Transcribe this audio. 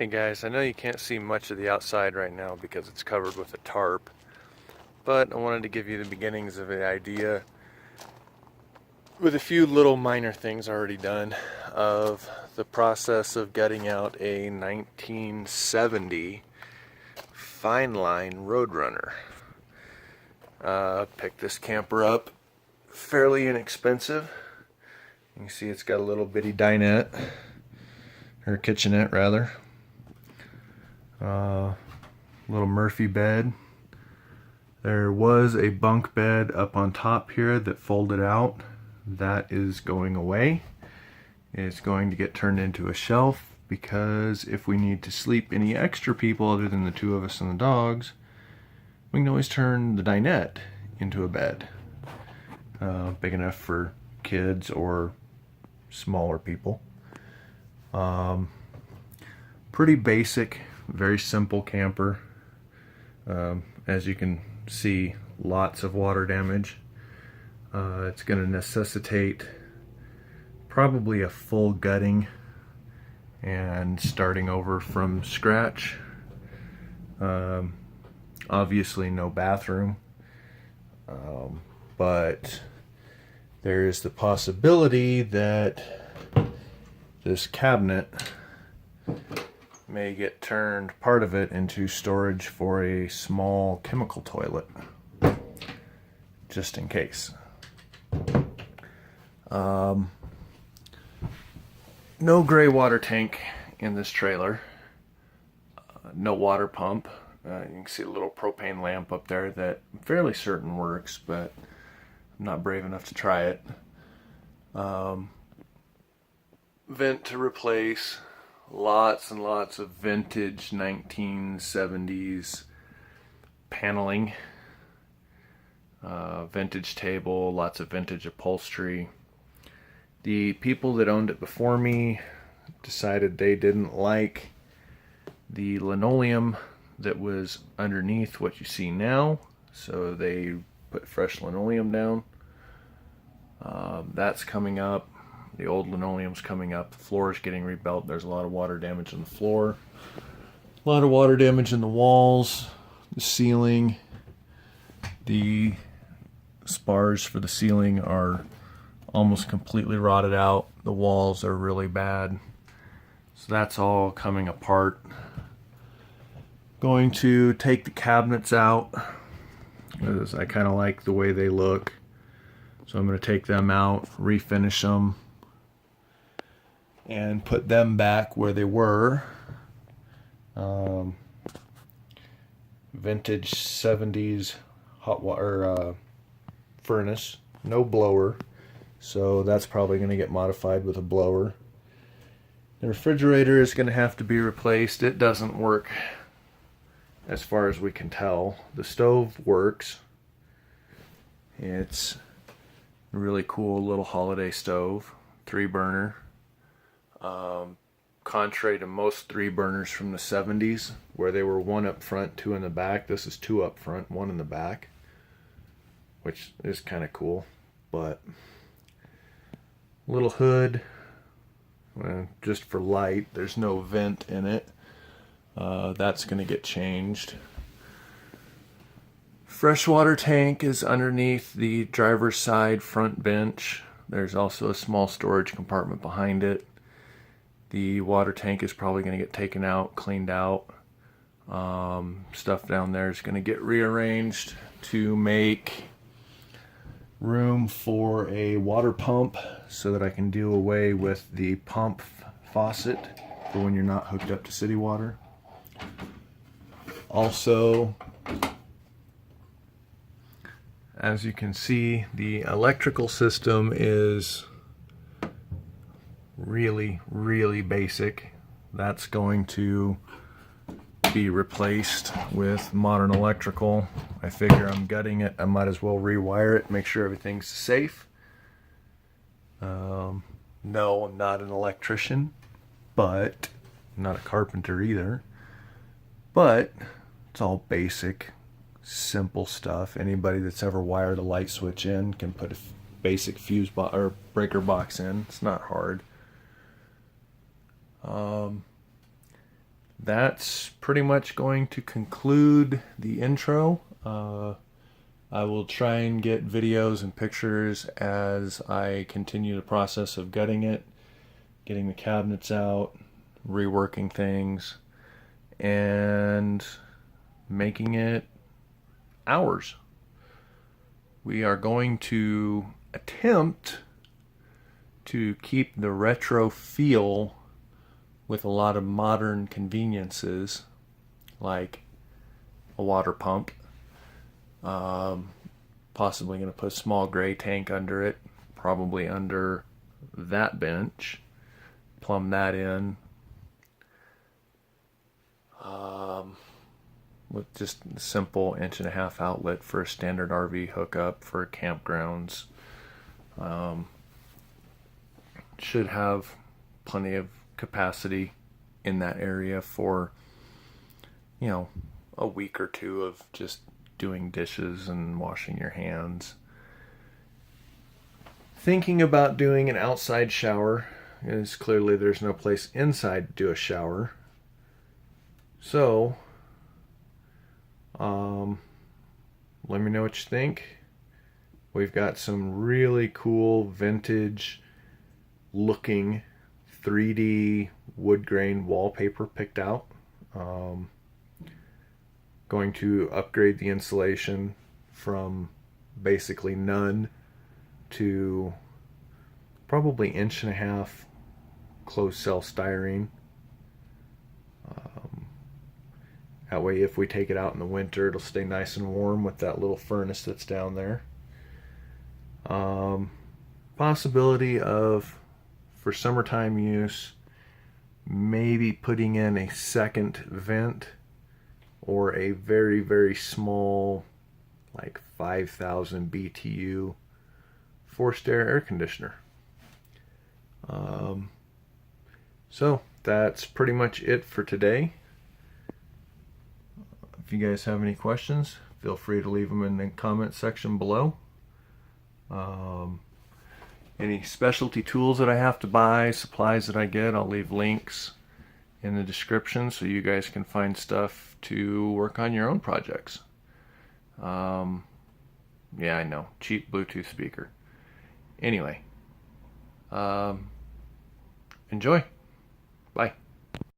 Hey guys, I know you can't see much of the outside right now because it's covered with a tarp, but I wanted to give you the beginnings of the idea with a few little minor things already done of the process of gutting out a 1970 fine line Roadrunner. Picked this camper up fairly inexpensive. You can see it's got a little bitty dinette, or kitchenette rather. Little Murphy bed. There was a bunk bed up on top here that folded out. That is going away. It's going to get turned into a shelf because if we need to sleep any extra people other than the two of us and the dogs, we can always turn the dinette into a bed. Big enough for kids or smaller people. Pretty basic, very simple camper. As you can see, lots of water damage. It's going to necessitate probably a full gutting and starting over from scratch. Obviously no bathroom, but there is the possibility that this cabinet may get turned, part of it, into storage for a small chemical toilet, just in case. No gray water tank in this trailer, no water pump. You can see a little propane lamp up there that I'm fairly certain works, but I'm not brave enough to try it. Vent to replace. Lots and lots of vintage 1970s paneling, vintage table, lots of vintage upholstery. The people that owned it before me decided they didn't like the linoleum that was underneath what you see now, so they put fresh linoleum down. That's coming up. The old linoleum's coming up. The floor is getting rebuilt. There's a lot of water damage on the floor. A lot of water damage in the walls, the ceiling. The spars for the ceiling are almost completely rotted out. The walls are really bad. So that's all coming apart. Going to take the cabinets out because I kind of like the way they look. So I'm going to take them out, refinish them, and put them back where they were. Vintage 70s hot water furnace, no blower, so that's probably going to get modified with a blower. The refrigerator is going to have to be replaced. It doesn't work as far as we can tell. The stove works. It's a really cool little holiday stove, 3-burner. Contrary to most 3-burners from the 70s, where they were 1 up front, 2 in the back, this is 2 up front, 1 in the back, which is kind of cool. But little hood, just for light. There's no vent in it. That's going to get changed. Freshwater tank is underneath the driver's side front bench. There's also a small storage compartment behind it. The water tank is probably going to get taken out, cleaned out. Stuff down there is going to get rearranged to make room for a water pump so that I can do away with the pump faucet for when you're not hooked up to city water. Also, as you can see, the electrical system is really basic. That's going to be replaced with modern electrical. I figure I'm gutting it, I might as well rewire it, make sure everything's safe. No, I'm not an electrician, but I'm not a carpenter either. But it's all basic, simple stuff. Anybody that's ever wired a light switch in can put a basic fuse box or breaker box in. It's not hard. that's pretty much going to conclude the intro. I will try and get videos and pictures as I continue the process of gutting it, getting the cabinets out, reworking things, and making it ours. We are going to attempt to keep the retro feel with a lot of modern conveniences like a water pump. Possibly going to put a small gray tank under it, probably under that bench, plumb that in, with just a simple 1.5-inch outlet for a standard RV hookup for campgrounds. Should have plenty of capacity in that area for, a week or two of just doing dishes and washing your hands. Thinking about doing an outside shower, as clearly there's no place inside to do a shower. So, let me know what you think. We've got some really cool vintage looking 3D wood grain wallpaper picked out. Going to upgrade the insulation from basically none to probably 1.5 inch closed cell styrene. That way if we take it out in the winter, it'll stay nice and warm with that little furnace that's down there. Possibility of, for summertime use, maybe putting in a second vent or a very, very small, like 5,000 BTU forced air conditioner. So that's pretty much it for today. If you guys have any questions, feel free to leave them in the comment section below. Any specialty tools that I have to buy, supplies that I get, I'll leave links in the description so you guys can find stuff to work on your own projects. Yeah, I know, cheap Bluetooth speaker. Anyway, enjoy.